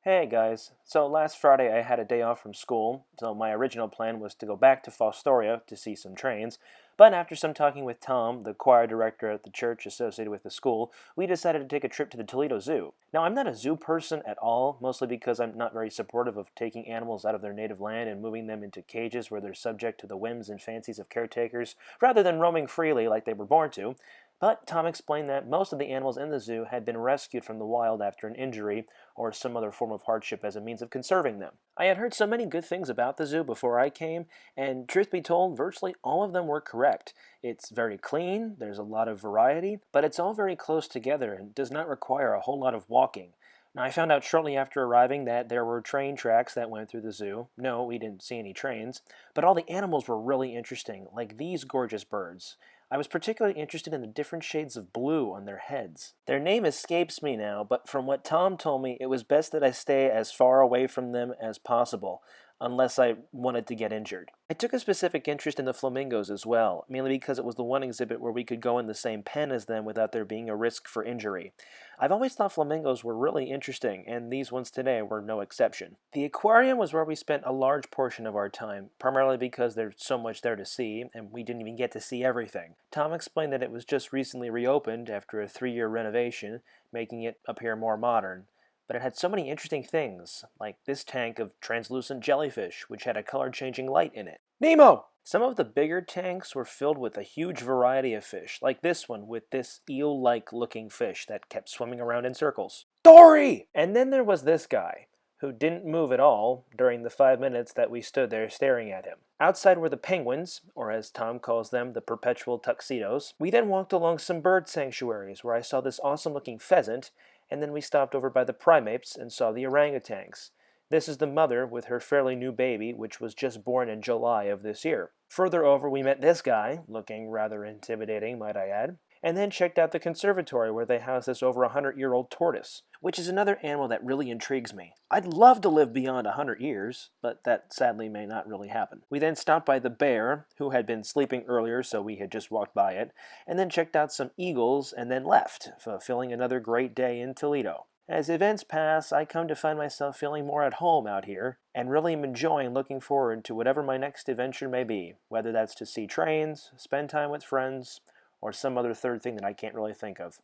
Hey guys, so last Friday I had a day off from school, so my original plan was to go back to Fostoria to see some trains, but after some talking with Tom, the choir director at the church associated with the school, we decided to take a trip to the Toledo Zoo. Now I'm not a zoo person at all, mostly because I'm not very supportive of taking animals out of their native land and moving them into cages where they're subject to the whims and fancies of caretakers, rather than roaming freely like they were born to. But Tom explained that most of the animals in the zoo had been rescued from the wild after an injury or some other form of hardship as a means of conserving them. I had heard so many good things about the zoo before I came, and truth be told, virtually all of them were correct. It's very clean, there's a lot of variety, but it's all very close together and does not require a whole lot of walking. Now, I found out shortly after arriving that there were train tracks that went through the zoo. No, we didn't see any trains, but all the animals were really interesting, like these gorgeous birds. I was particularly interested in the different shades of blue on their heads. Their name escapes me now, but from what Tom told me, it was best that I stay as far away from them as possible, unless I wanted to get injured. I took a specific interest in the flamingos as well, mainly because it was the one exhibit where we could go in the same pen as them without there being a risk for injury. I've always thought flamingos were really interesting, and these ones today were no exception. The aquarium was where we spent a large portion of our time, primarily because there's so much there to see, and we didn't even get to see everything. Tom explained that it was just recently reopened after a 3-year renovation, making it appear more modern. But it had so many interesting things, like this tank of translucent jellyfish, which had a color-changing light in it. Nemo! Some of the bigger tanks were filled with a huge variety of fish, like this one with this eel-like looking fish that kept swimming around in circles. Dory! And then there was this guy, who didn't move at all during the 5 minutes that we stood there staring at him. Outside were the penguins, or as Tom calls them, the perpetual tuxedos. We then walked along some bird sanctuaries where I saw this awesome-looking pheasant, and then we stopped over by the primates and saw the orangutans. This is the mother with her fairly new baby, which was just born in July of this year. Further over, we met this guy, looking rather intimidating, might I add, and then checked out the conservatory where they house this over 100-year-old tortoise, which is another animal that really intrigues me. I'd love to live beyond 100 years, but that sadly may not really happen. We then stopped by the bear, who had been sleeping earlier, so we had just walked by it, and then checked out some eagles and then left, fulfilling another great day in Toledo. As events pass, I come to find myself feeling more at home out here, and really am enjoying looking forward to whatever my next adventure may be, whether that's to see trains, spend time with friends, or some other third thing that I can't really think of.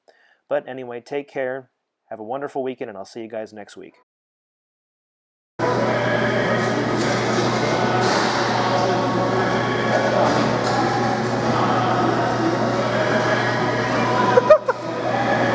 But anyway, take care, have a wonderful weekend, and I'll see you guys next week.